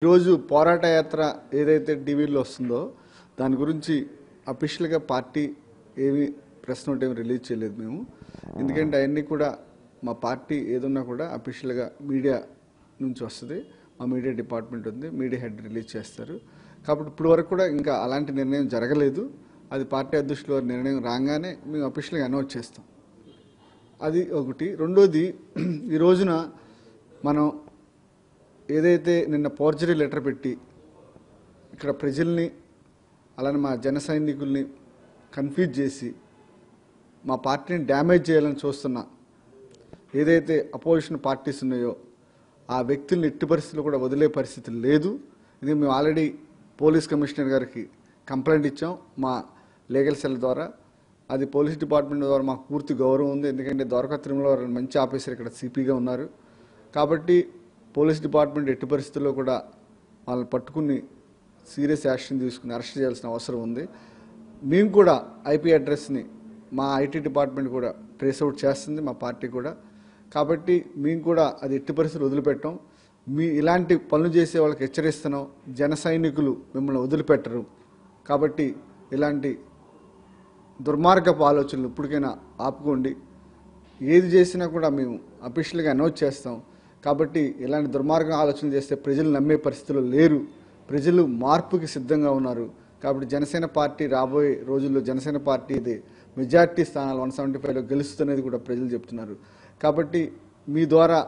ఈరోజు పోరాట యాత్ర ఏదైతే టీవీలో వస్తుందో దాని గురించి అఫీషియల్గా పార్టీ ఏమి ప్రెస్ నోట్ ఏమి రిలీజ్ చేయలేదు మేము. ఎందుకంటే అవన్నీ కూడా మా పార్టీ ఏదున్నా కూడా అఫీషియల్గా మీడియా నుంచి వస్తుంది. మా మీడియా డిపార్ట్మెంట్ ఉంది, మీడియా హెడ్ రిలీజ్ చేస్తారు. కాబట్టి ఇప్పుడు వరకు కూడా ఇంకా అలాంటి నిర్ణయం జరగలేదు. అది పార్టీ అధ్యక్షుల వారి నిర్ణయం రాగానే మేము అఫీషియల్గా అనౌన్స్ చేస్తాం. అది ఒకటి. రెండోది, ఈ రోజున మనం ఏదైతే నిన్న ఫోర్జరీ లెటర్ పెట్టి ఇక్కడ ప్రజల్ని అలానే మా జన సైనికుల్ని కన్ఫ్యూజ్ చేసి మా పార్టీని డ్యామేజ్ చేయాలని చూస్తున్న ఏదైతే అపోజిషన్ పార్టీస్ ఉన్నాయో ఆ వ్యక్తుల్ని ఎట్టి పరిస్థితుల్లో కూడా వదిలే పరిస్థితి లేదు. ఇది మేము ఆల్రెడీ పోలీస్ కమిషనర్ గారికి కంప్లైంట్ ఇచ్చాం మా లీగల్ సెల్ ద్వారా. అది పోలీస్ డిపార్ట్మెంట్ ద్వారా మాకు పూర్తి గౌరవం ఉంది. ఎందుకంటే ద్వారకా తిరుమల మంచి ఆఫీసర్ ఇక్కడ సిపిగా ఉన్నారు. కాబట్టి పోలీస్ డిపార్ట్మెంట్ ఎట్టి పరిస్థితుల్లో కూడా వాళ్ళని పట్టుకుని సీరియస్ యాక్షన్ తీసుకుని అరెస్ట్ చేయాల్సిన అవసరం ఉంది. మేము కూడా ఐపీ అడ్రస్ని మా ఐటీ డిపార్ట్మెంట్ కూడా ట్రేస్ అవుట్ చేస్తుంది, మా పార్టీ కూడా. కాబట్టి మేము కూడా అది ఎట్టి పరిస్థితులు వదిలిపెట్టాం. మీ ఇలాంటి పనులు చేసే వాళ్ళకి హెచ్చరిస్తున్నాం. జన సైనికులు మిమ్మల్ని వదిలిపెట్టరు. కాబట్టి ఇలాంటి దుర్మార్గపు ఆలోచనలు ఇప్పటికైనా ఆపుకోండి. ఏది చేసినా కూడా మేము అఫీషియల్గా అనౌన్స్ చేస్తాం. కాబట్టి ఇలాంటి దుర్మార్గ ఆలోచనలు చేస్తే ప్రజలు నమ్మే పరిస్థితుల్లో లేరు. ప్రజలు మార్పుకి సిద్ధంగా ఉన్నారు. కాబట్టి జనసేన పార్టీ రాబోయే రోజుల్లో జనసేన పార్టీ ఇది మెజార్టీ స్థానాలు 175లో గెలుస్తున్నది కూడా ప్రజలు చెప్తున్నారు. కాబట్టి మీ ద్వారా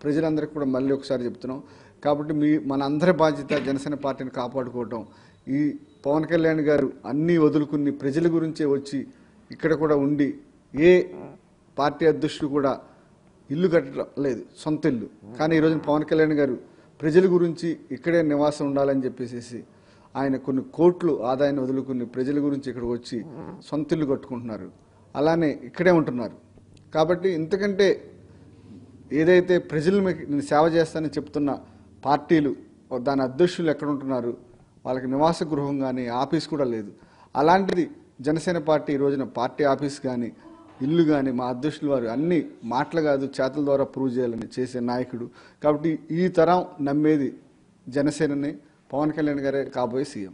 ప్రజలందరికీ కూడా మళ్ళీ ఒకసారి చెప్తున్నాం. కాబట్టి మన అందరి బాధ్యత జనసేన పార్టీని కాపాడుకోవటం. ఈ పవన్ కళ్యాణ్ గారు అన్నీ వదులుకుని ప్రజల గురించే వచ్చి ఇక్కడ కూడా ఉండి ఏ పార్టీ అధ్యక్షుడు కూడా ఇల్లు కట్టలేదు, సొంత ఇల్లు. కానీ ఈరోజు పవన్ కళ్యాణ్ గారు ప్రజల గురించి ఇక్కడే నివాసం ఉండాలని చెప్పేసి ఆయన కొన్ని కోట్లు ఆదాయాన్ని వదులుకుని ప్రజల గురించి ఇక్కడికి వచ్చి సొంత ఇల్లు కట్టుకుంటున్నారు. అలానే ఇక్కడే ఉంటున్నారు. కాబట్టి ఇంతకంటే ఏదైతే ప్రజలు మీకు సేవ చేస్తానని చెప్తున్న పార్టీలు దాని అధ్యక్షులు ఎక్కడ ఉంటున్నారు, వాళ్ళకి నివాస గృహం కానీ ఆఫీస్ కూడా లేదు. అలాంటిది జనసేన పార్టీ ఈ రోజున పార్టీ ఆఫీస్ కానీ ఇల్లు కానీ మా అధ్యక్షుల వారు అన్ని మాటలు కాదు చేతుల ద్వారా ప్రూవ్ చేయాలని చేసే నాయకుడు. కాబట్టి ఈ తరం నమ్మేది జనసేనని, పవన్ కళ్యాణ్ గారే కాబోయే సీఎం.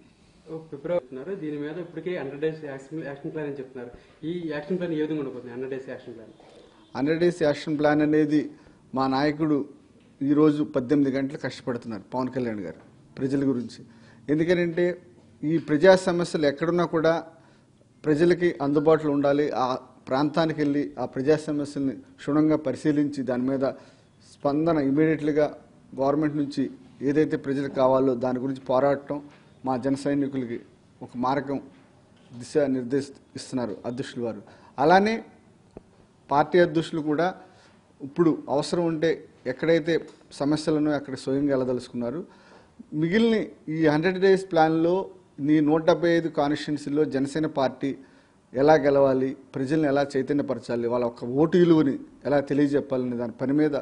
ఫిబ్రవరి దీని మీద ఇప్పటికే 100 డేస్ యాక్షన్ ప్లాన్ అని చెప్తున్నారు. ఈ యాక్షన్ ప్లాన్ ఏ విధంగా ఉండబోతుంది? 100 days action plan 100 days action plan అనేది మా నాయకుడు ఈరోజు 18 గంటలు కష్టపడుతున్నారు పవన్ కళ్యాణ్ గారు ప్రజల గురించి. ఎందుకంటే ఈ ప్రజా సమస్యలు ఎక్కడున్నా కూడా ప్రజలకి అందుబాటులో ఉండాలి. ఆ ప్రాంతానికి వెళ్ళి ఆ ప్రజా సమస్యల్ని క్షుణ్ణంగా పరిశీలించి దాని మీద స్పందన ఇమీడియట్లీగా గవర్నమెంట్ నుంచి ఏదైతే ప్రజలకు కావాలో దాని గురించి పోరాడటం మా జన సైనికులకి ఒక మార్గం దిశ నిర్దేశిస్తున్నారు అధ్యక్షులు వారు. అలానే పార్టీ అధ్యక్షులు కూడా ఇప్పుడు అవసరం ఉంటే ఎక్కడైతే సమస్యలను అక్కడ స్వయంగా వెళ్ళదలుచుకున్నారు. మిగిలిన ఈ 100 డేస్ ప్లాన్లో నీ 175 కాన్స్టిట్యున్సీలో జనసేన పార్టీ ఎలా గెలవాలి, ప్రజల్ని ఎలా చైతన్యపరచాలి, వాళ్ళ ఒక ఓటు విలువని ఎలా తెలియజెప్పాలని దాని పని మీద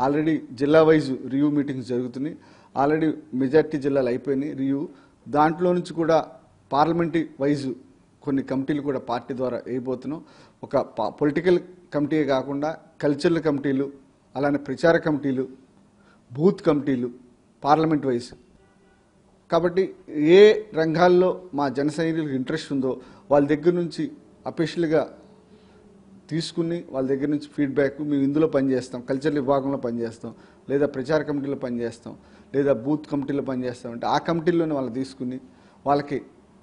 ఆల్రెడీ జిల్లా వైజ్ రివ్యూ మీటింగ్స్ జరుగుతున్నాయి. ఆల్రెడీ మెజార్టీ జిల్లాలు అయిపోయినాయి రివ్యూ. దాంట్లో నుంచి కూడా పార్లమెంటరీ వైజ్ కొన్ని కమిటీలు కూడా పార్టీ ద్వారా వేయబోతున్నాం. ఒక పొలిటికల్ కమిటీ కాకుండా కల్చరల్ కమిటీలు, అలానే ప్రచార కమిటీలు, బూత్ కమిటీలు, పార్లమెంట్ వైజ్. కాబట్టి ఏ రంగాల్లో మా జన సైనికులకు ఇంట్రెస్ట్ ఉందో వాళ్ళ దగ్గర నుంచి అఫీషియల్గా తీసుకుని వాళ్ళ దగ్గర నుంచి ఫీడ్బ్యాక్ మేము ఇందులో పనిచేస్తాం, కల్చరల్ విభాగంలో పనిచేస్తాం, లేదా ప్రచార కమిటీలో పనిచేస్తాం, లేదా బూత్ కమిటీలో పనిచేస్తాం అంటే ఆ కమిటీల్లోనే వాళ్ళు తీసుకుని వాళ్ళకి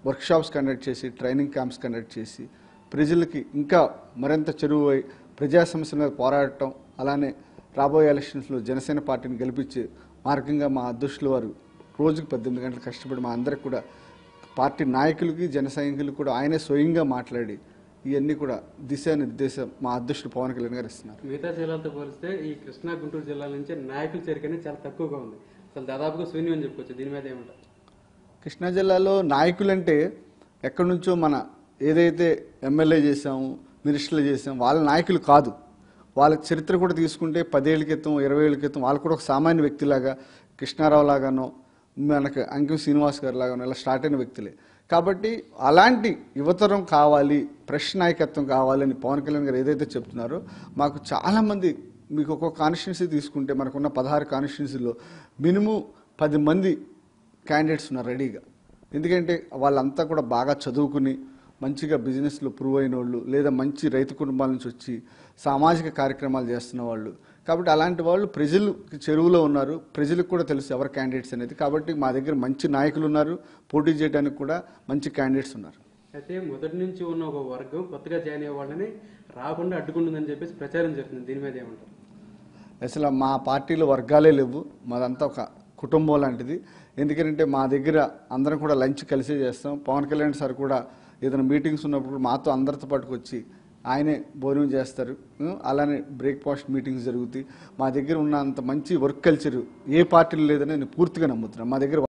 వర్క్షాప్స్ కండక్ట్ చేసి ట్రైనింగ్ క్యాంప్స్ కండక్ట్ చేసి ప్రజలకి ఇంకా మరింత చెరువై ప్రజా సమస్యల మీద పోరాడటం. అలానే రాబోయే ఎలక్షన్స్లో జనసేన పార్టీని గెలిపించే మార్గంగా మా అధ్యక్షుల వారు రోజుకు 18 గంటలు కష్టపడి మా అందరికి కూడా పార్టీ నాయకులకి జన సైనికులకు కూడా ఆయనే స్వయంగా మాట్లాడి ఇవన్నీ కూడా దిశానిర్దేశం మా అధ్యక్షుడు పవన్ కళ్యాణ్ గారు ఇస్తున్నారు. మిగతా జిల్లాలతో పోలిస్తే ఈ కృష్ణా గుంటూరు జిల్లాల నుంచి నాయకుల చేరిక చాలా తక్కువగా ఉంది. అసలు దాదాపుగా శూన్యం అని చెప్పుకోవచ్చు. దీని మీద ఏమంటారు? కృష్ణా జిల్లాలో నాయకులంటే ఎక్కడి నుంచో మన ఏదైతే ఎమ్మెల్యే చేసాము, మినిస్టర్లు చేసాము వాళ్ళ నాయకులు కాదు. వాళ్ళ చరిత్ర కూడా తీసుకుంటే 10 ఏళ్ల క్రితం 20 ఏళ్ల క్రితం వాళ్ళు కూడా ఒక సామాన్య వ్యక్తిలాగా కృష్ణారావు లాగానో మనకు అంకిం శ్రీనివాస్ గారు లాగానో ఇలా స్టార్ట్ అయిన వ్యక్తులే. కాబట్టి అలాంటి యువతరం కావాలి, ఫ్రెష్ నాయకత్వం కావాలని పవన్ కళ్యాణ్ గారు ఏదైతే చెప్తున్నారో మాకు చాలామంది మీకు ఒక్కొక్క కాన్స్టిట్యున్సీ తీసుకుంటే మనకున్న 16 కాన్స్టిట్యున్సీలో మినిమం 10 మంది క్యాండిడేట్స్ ఉన్నారు రెడీగా. ఎందుకంటే వాళ్ళంతా కూడా బాగా చదువుకుని మంచిగా బిజినెస్లో ప్రూవ్ అయిన వాళ్ళు, లేదా మంచి రైతు కుటుంబాల నుంచి వచ్చి సామాజిక కార్యక్రమాలు చేస్తున్న వాళ్ళు. కాబట్టి అలాంటి వాళ్ళు ప్రజలకు చెరువులో ఉన్నారు, ప్రజలకు కూడా తెలుసు ఎవరు క్యాండిడేట్స్ అనేది. కాబట్టి మా దగ్గర మంచి నాయకులు ఉన్నారు, పోటీ చేయడానికి కూడా మంచి క్యాండిడేట్స్ ఉన్నారు. అయితే మొదటి నుంచి ఉన్న ఒక వర్గం కొత్తగా జాయిన్ అయ్యే వాళ్ళని రాకుండా అడ్డుకుంటుందని చెప్పేసి ప్రచారం జరుగుతుంది. దీని మీద ఏమంటారు? అసలు మా పార్టీలో వర్గాలే లేవు, మాదంతా ఒక కుటుంబం లాంటిది. ఎందుకంటే మా దగ్గర అందరం కూడా లంచ్ కలిసే చేస్తాం. పవన్ కళ్యాణ్ సార్ కూడా ఏదైనా మీటింగ్స్ ఉన్నప్పుడు మాతో అందరితో పాటుకొచ్చి ఆయనే భోజనం చేస్తారు. అలానే బ్రేక్ఫాస్ట్ మీటింగ్స్ జరుగుతాయి. మా దగ్గర ఉన్న అంత మంచి వర్క్ కల్చర్ ఏ పార్టీలో లేదని నేను పూర్తిగా నమ్ముతున్నాను. మా దగ్గర